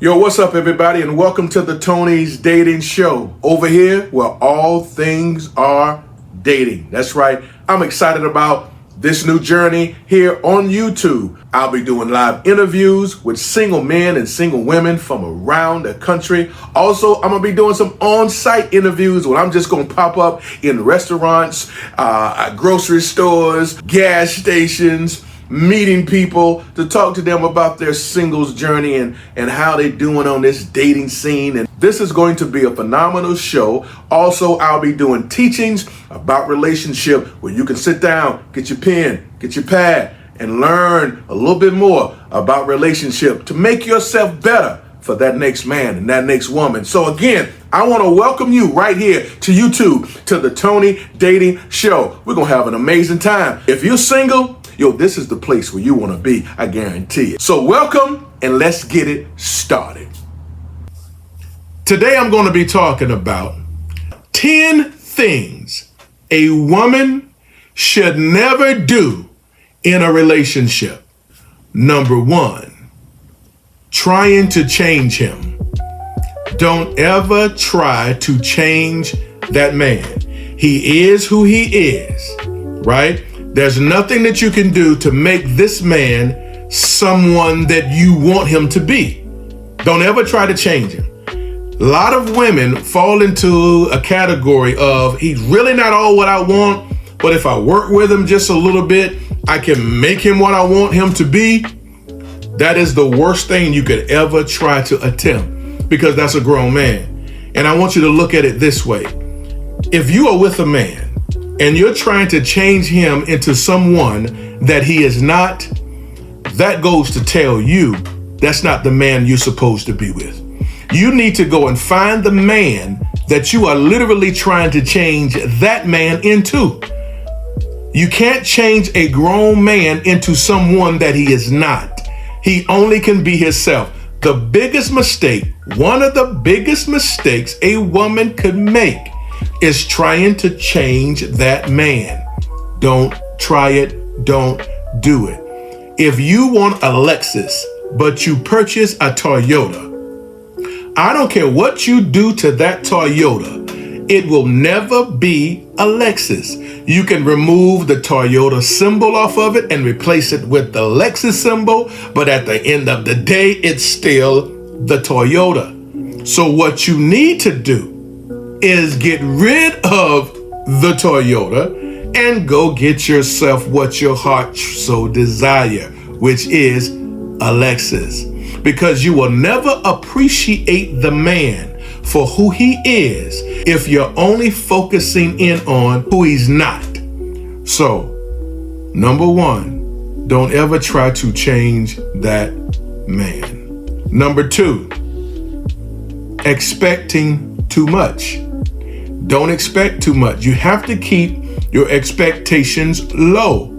Yo, what's up, everybody, and welcome to the Tony's Dating Show. Over here, where all things are dating. That's right. I'm excited about this new journey here on YouTube. I'll be doing live interviews with single men and single women from around the country. Also, I'm gonna be doing some on-site interviews where I'm just gonna pop up in restaurants, grocery stores, gas stations, meeting people to talk to them about their singles journey and how they're doing on this dating scene. And this is going to be a phenomenal show. Also, I'll be doing teachings about relationship where you can sit down, get your pen, get your pad, and learn a little bit more about relationship to make yourself better for that next man and that next woman. So again, I want to welcome you right here to YouTube, to the Tony Dating Show. We're going to have an amazing time. If you're single, yo, this is the place where you want to be, I guarantee it. So welcome, and let's get it started. Today I'm going to be talking about 10 things a woman should never do in a relationship. Number 1, trying to change him. Don't ever try to change that man. He is who he is, right? There's nothing that you can do to make this man someone that you want him to be. Don't ever try to change him. A lot of women fall into a category of, he's really not all what I want, but if I work with him just a little bit, I can make him what I want him to be. That is the worst thing you could ever try to attempt, because that's a grown man. And I want you to look at it this way. If you are with a man and you're trying to change him into someone that he is not, that goes to tell you that's not the man you're supposed to be with. You need to go and find the man that you are literally trying to change that man into. You can't change a grown man into someone that he is not. He only can be himself. The biggest mistake, one of the biggest mistakes a woman could make is trying to change that man. Don't try it. Don't do it. If you want a Lexus, but you purchase a Toyota, I don't care what you do to that Toyota, it will never be a Lexus. You can remove the Toyota symbol off of it and replace it with the Lexus symbol, but at the end of the day, it's still the Toyota. So what you need to do is get rid of the Toyota and go get yourself what your heart so desire, which is a Lexus. Because you will never appreciate the man for who he is if you're only focusing in on who he's not. So, number 1, don't ever try to change that man. Number 2, expecting too much. Don't expect too much. You have to keep your expectations low.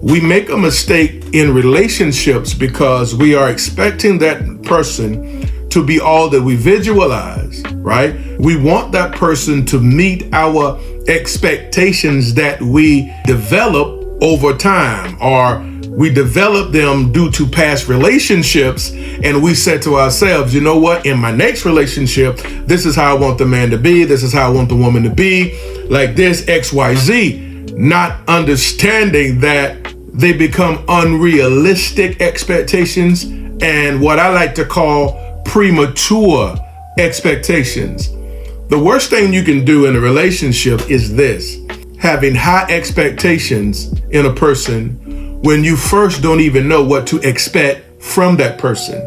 We make a mistake in relationships because we are expecting that person to be all that we visualize, right? We want that person to meet our expectations that we develop over time, or we develop them due to past relationships, and we said to ourselves, you know what, in my next relationship, this is how I want the man to be, this is how I want the woman to be, like this, XYZ, not understanding that they become unrealistic expectations and what I like to call premature expectations. The worst thing you can do in a relationship is this: having high expectations in a person when you first don't even know what to expect from that person.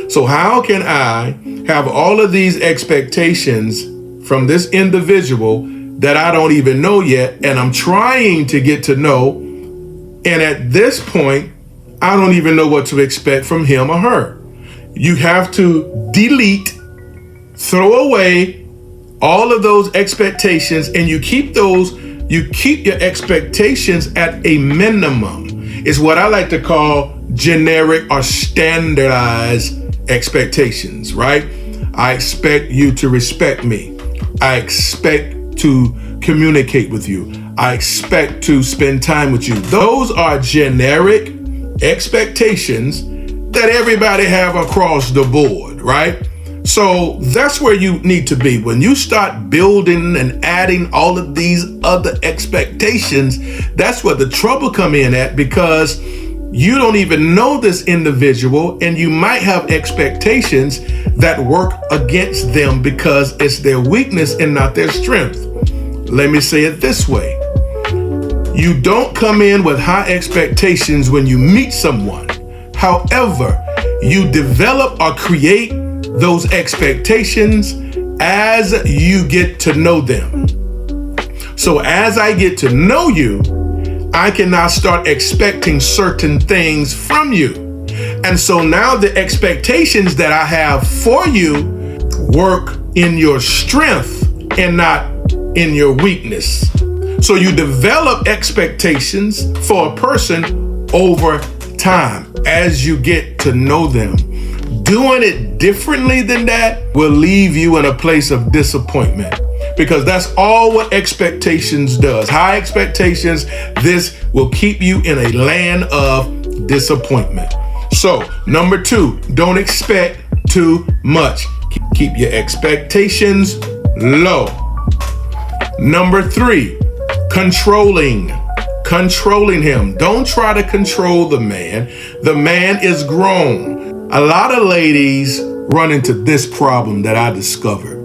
So how can I have all of these expectations from this individual that I don't even know yet, and I'm trying to get to know, and at this point, I don't even know what to expect from him or her? You have to delete, throw away all of those expectations, and you keep your expectations at a minimum. It's what I like to call generic or standardized expectations, right? I expect you to respect me. I expect to communicate with you. I expect to spend time with you. Those are generic expectations that everybody have across the board, right? So that's where you need to be. When you start building and adding all of these other expectations, that's where the trouble come in at, because you don't even know this individual and you might have expectations that work against them because it's their weakness and not their strength. Let me say it this way. You don't come in with high expectations when you meet someone. However, you develop or create those expectations as you get to know them. So as I get to know you, I can now start expecting certain things from you. And so now the expectations that I have for you work in your strength and not in your weakness. So you develop expectations for a person over time as you get to know them. Doing it differently than that will leave you in a place of disappointment, because that's all what expectations does. High expectations, this will keep you in a land of disappointment. So, number 2, don't expect too much. Keep your expectations low. Number 3, controlling him. Don't try to control the man. The man is grown. A lot of ladies run into this problem that I discovered,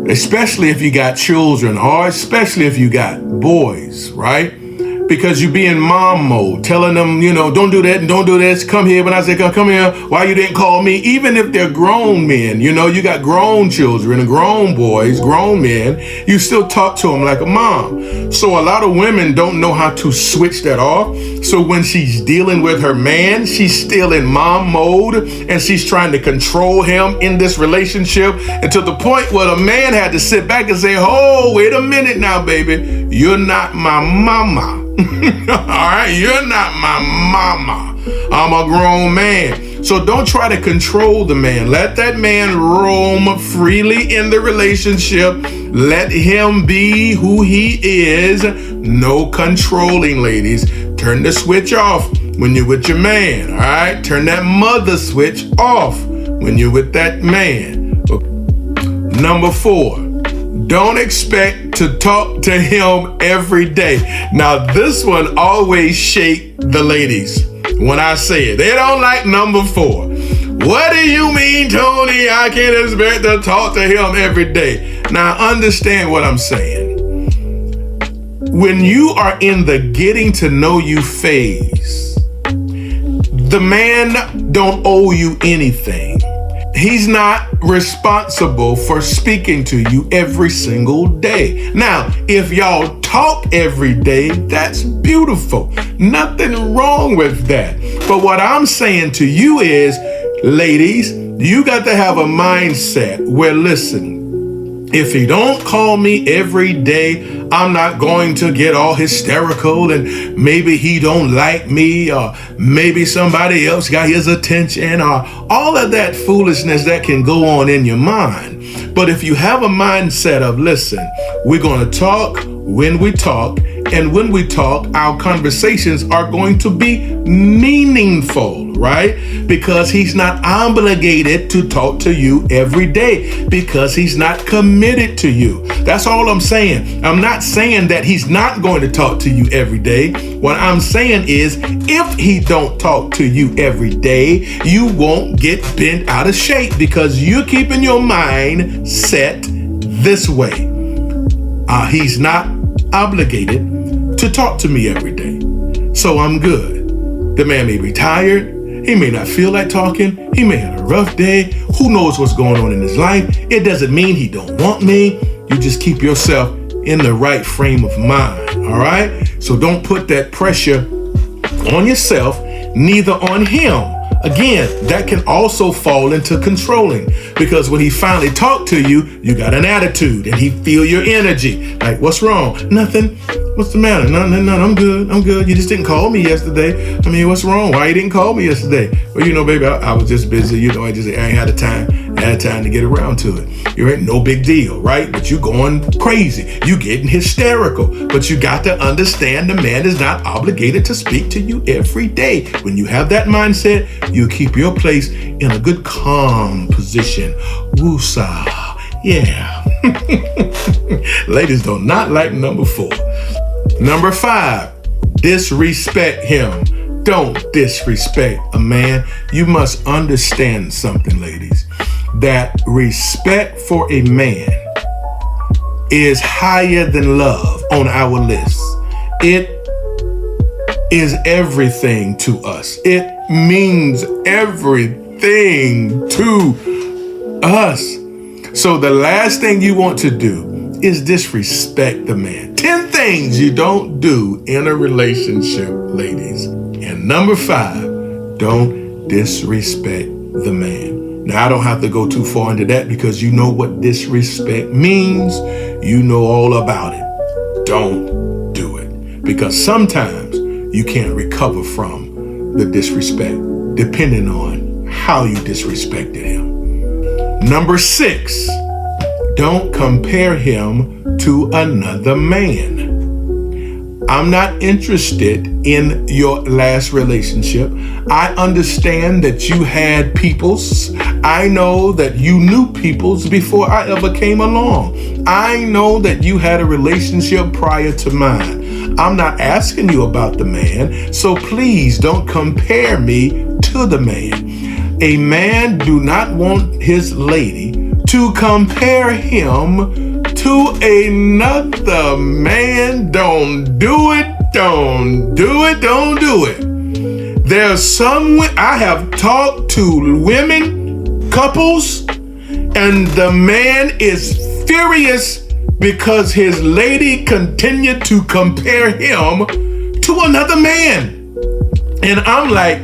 especially if you got children, or especially if you got boys, right? Because you be in mom mode, telling them, don't do that and don't do this. Come here. When I say come here, why you didn't call me? Even if they're grown men, you got grown children and grown boys, grown men, you still talk to them like a mom. So a lot of women don't know how to switch that off. So when she's dealing with her man, she's still in mom mode and she's trying to control him in this relationship, and to the point where the man had to sit back and say, oh, wait a minute now, baby. You're not my mama. All right, you're not my mama. I'm a grown man. So don't try to control the man. Let that man roam freely in the relationship. Let him be who he is. No controlling, ladies. Turn the switch off when you're with your man. All right, turn that mother switch off when you're with that man. Number 4. Don't expect to talk to him every day. Now, this one always shake the ladies when I say it. They don't like number 4. What do you mean, Tony? I can't expect to talk to him every day. Now, understand what I'm saying. When you are in the getting to know you phase, the man don't owe you anything. He's not responsible for speaking to you every single day. Now, if y'all talk every day, that's beautiful. Nothing wrong with that. But what I'm saying to you is, ladies, you got to have a mindset where, listen, if he don't call me every day, I'm not going to get all hysterical and maybe he don't like me, or maybe somebody else got his attention, or all of that foolishness that can go on in your mind. But if you have a mindset of, listen, we're going to talk when we talk, and when we talk, our conversations are going to be meaningful, right? Because he's not obligated to talk to you every day, because he's not committed to you. That's all I'm saying. I'm not saying that he's not going to talk to you every day. What I'm saying is, if he don't talk to you every day, you won't get bent out of shape, because you're keeping your mind set this way. He's not obligated to talk to me every day, so I'm good. The man may be tired. He may not feel like talking. He may have a rough day. Who knows what's going on in his life? It doesn't mean he don't want me. You just keep yourself in the right frame of mind, all right? So don't put that pressure on yourself, neither on him. Again, that can also fall into controlling, because when he finally talked to you, you got an attitude and he feel your energy. Like, what's wrong? Nothing. What's the matter? Nothing. I'm good. You just didn't call me yesterday. I mean, what's wrong? Why you didn't call me yesterday? Well, baby, I was just busy. I ain't had the time. had time to get around to it. You ain't no big deal, right? But you going crazy. You getting hysterical. But you got to understand the man is not obligated to speak to you every day. When you have that mindset, you keep your place in a good calm position. Woosah. Yeah. Ladies do not like number 4. Number 5, disrespect him. Don't disrespect a man. You must understand something, ladies, that respect for a man is higher than love on our list. It is everything to us. It means everything to us. So the last thing you want to do is disrespect the man. 10 things you don't do in a relationship, ladies. And number 5, don't disrespect the man. Now, I don't have to go too far into that because you know what disrespect means. You know all about it. Don't do it. Because sometimes you can't recover from the disrespect, depending on how you disrespected him. Number 6, don't compare him to another man. I'm not interested in your last relationship. I understand that you had peoples. I know that you knew peoples before I ever came along. I know that you had a relationship prior to mine. I'm not asking you about the man, so please don't compare me to the man. A man do not want his lady to compare him to another man. Don't do it. Don't do it. Don't do it. There's some, I have talked to women, couples, and the man is furious because his lady continued to compare him to another man. And I'm like,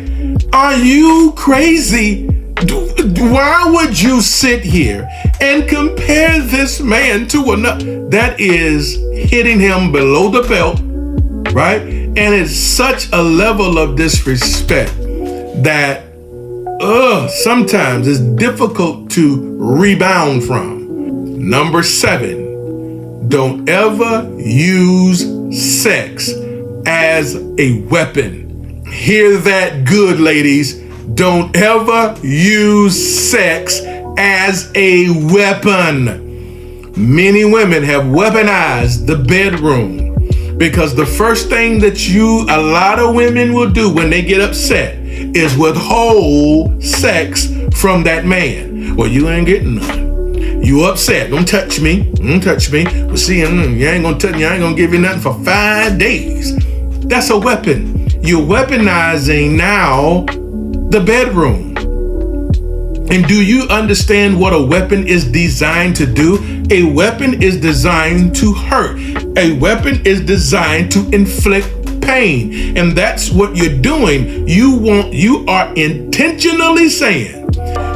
are you crazy? Why would you sit here and compare this man to another? That is hitting him below the belt, right? And it's such a level of disrespect that sometimes it's difficult to rebound from. Number 7, don't ever use sex as a weapon. Hear that good, ladies. Don't ever use sex as a weapon. Many women have weaponized the bedroom because the first thing that a lot of women will do when they get upset is withhold sex from that man. Well, you ain't getting none. You upset. Don't touch me. Don't touch me. Well, see, you ain't gonna touch me. I ain't gonna give you nothing for 5 days. That's a weapon. You're weaponizing now the bedroom. And do you understand what a weapon is designed to do? A weapon is designed to hurt. A weapon is designed to inflict pain. And that's what you're doing. You are intentionally saying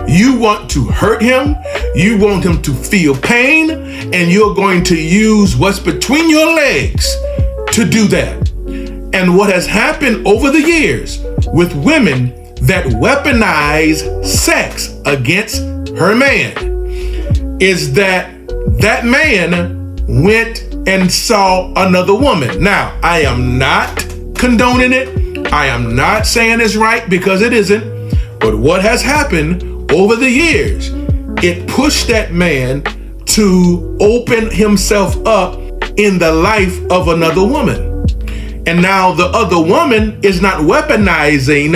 you want to hurt him. You want him to feel pain, and you're going to use what's between your legs to do that. And what has happened over the years with women that weaponize sex against her man is that man went and saw another woman. Now, I am not condoning it. I am not saying it's right because it isn't. But what has happened over the years, it pushed that man to open himself up in the life of another woman. And now the other woman is not weaponizing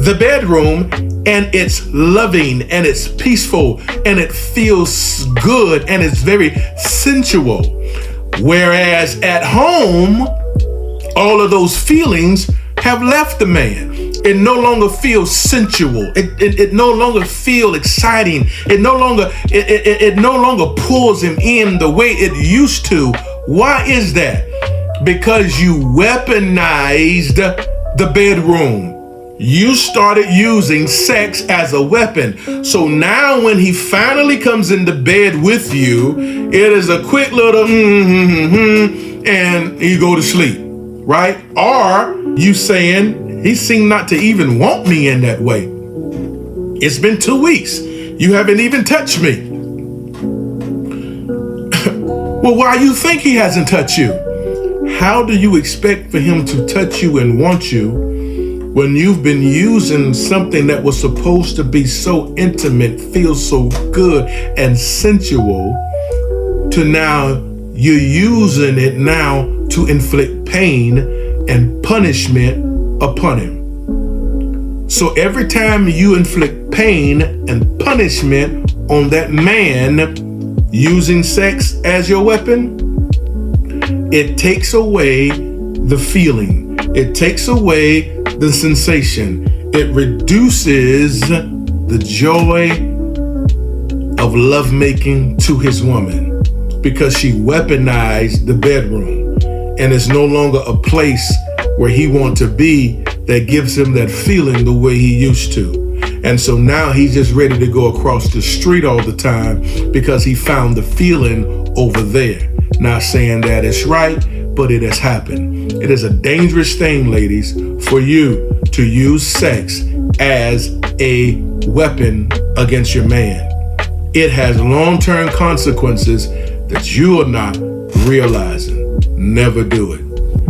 the bedroom, and it's loving and it's peaceful and it feels good and it's very sensual. Whereas at home, all of those feelings have left the man. It no longer feels sensual. It no longer feels exciting. It no longer pulls him in the way it used to. Why is that? Because you weaponized the bedroom. You started using sex as a weapon. So now when he finally comes into bed with you, it is a quick little and you go to sleep, right? Or you saying, he seemed not to even want me in that way. It's been 2 weeks. You haven't even touched me. Well, why you think he hasn't touched you? How do you expect for him to touch you and want you when you've been using something that was supposed to be so intimate, feel so good and sensual, to now you're using it now to inflict pain and punishment upon him? So every time you inflict pain and punishment on that man using sex as your weapon, it takes away the feeling. It takes away the sensation. It reduces the joy of lovemaking to his woman, because she weaponized the bedroom and it's no longer a place where he wants to be that gives him that feeling the way he used to. And so now he's just ready to go across the street all the time because he found the feeling over there. Not saying that it's right, but it has happened. It is a dangerous thing, ladies, for you to use sex as a weapon against your man. It has long-term consequences that you are not realizing. Never do it.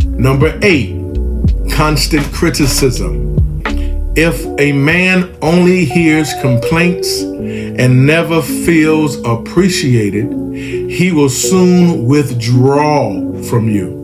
Number 8, constant criticism. If a man only hears complaints and never feels appreciated, he will soon withdraw from you.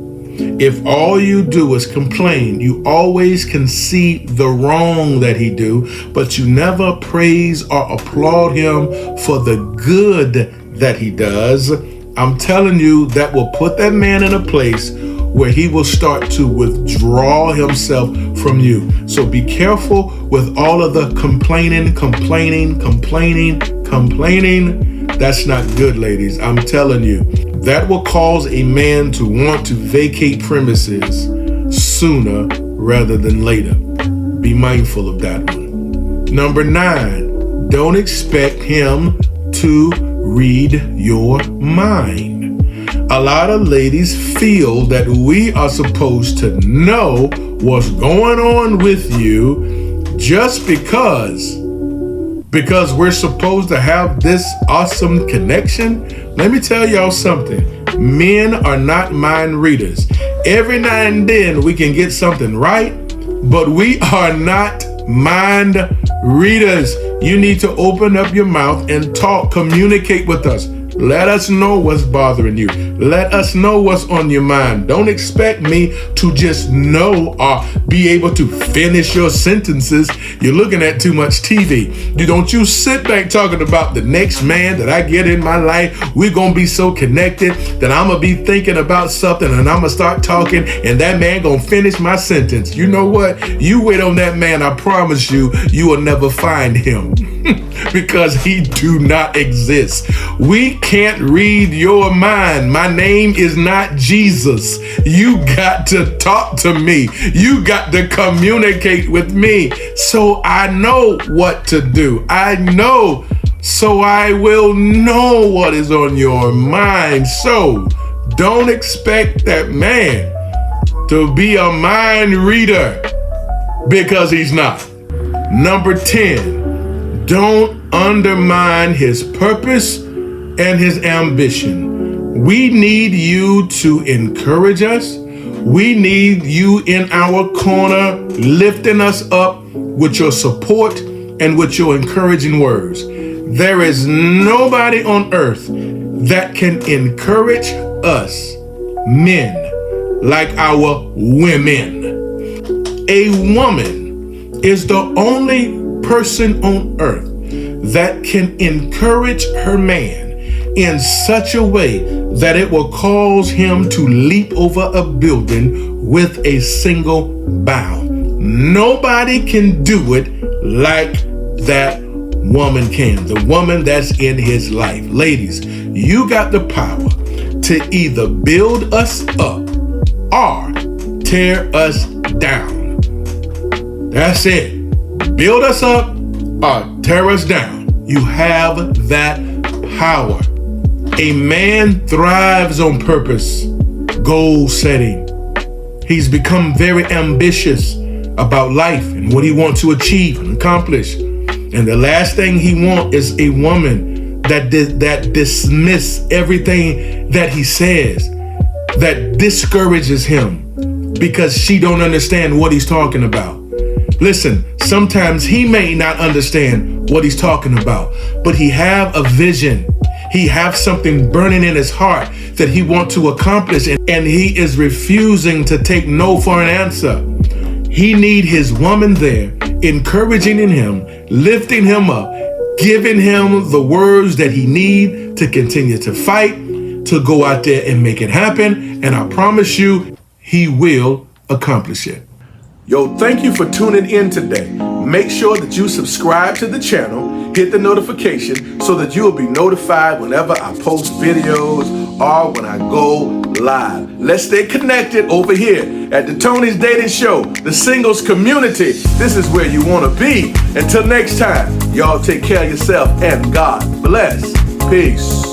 If all you do is complain, you always concede the wrong that he do, but you never praise or applaud him for the good that he does, I'm telling you, that will put that man in a place where he will start to withdraw himself from you. So be careful with all of the complaining. That's not good, ladies. I'm telling you, that will cause a man to want to vacate premises sooner rather than later. Be mindful of that one. Number 9, don't expect him to read your mind. A lot of ladies feel that we are supposed to know what's going on with you just because we're supposed to have this awesome connection. Let me tell y'all something. Men are not mind readers. Every now and then we can get something right, but we are not mind readers. You need to open up your mouth and talk, communicate with us. Let us know what's bothering you. Let us know what's on your mind. Don't expect me to just know or be able to finish your sentences. You're looking at too much TV. Don't you sit back talking about the next man that I get in my life. We're going to be so connected that I'm going to be thinking about something and I'm going to start talking and that man going to finish my sentence. You know what? You wait on that man. I promise you, you will never find him because he do not exist. We can't read your mind. My name is not Jesus. You got to talk to me. You got to communicate with me so I know what to do. I know, so I will know what is on your mind. So don't expect that man to be a mind reader because he's not. Number 10, don't undermine his purpose and his ambition. We need you to encourage us. We need you in our corner, lifting us up with your support and with your encouraging words. There is nobody on earth that can encourage us, men, like our women. A woman is the only person on earth that can encourage her man in such a way that it will cause him to leap over a building with a single bound. Nobody can do it like that woman can, the woman that's in his life. Ladies, you got the power to either build us up or tear us down. That's it. Build us up or tear us down. You have that power. A man thrives on purpose, goal setting. He's become very ambitious about life and what he wants to achieve and accomplish. And the last thing he wants is a woman that dismiss everything that he says, that discourages him because she don't understand what he's talking about. Listen, sometimes he may not understand what he's talking about, but he have a vision. He have something burning in his heart that he want to accomplish, and he is refusing to take no for an answer. He need his woman there, encouraging in him, lifting him up, giving him the words that he need to continue to fight, to go out there and make it happen. And I promise you, he will accomplish it. Yo, thank you for tuning in today. Make sure that you subscribe to the channel, hit the notification so that you'll be notified whenever I post videos or when I go live. Let's stay connected over here at the Tony's Dating Show, the singles community. This is where you want to be. Until next time, y'all take care of yourself and God bless. Peace.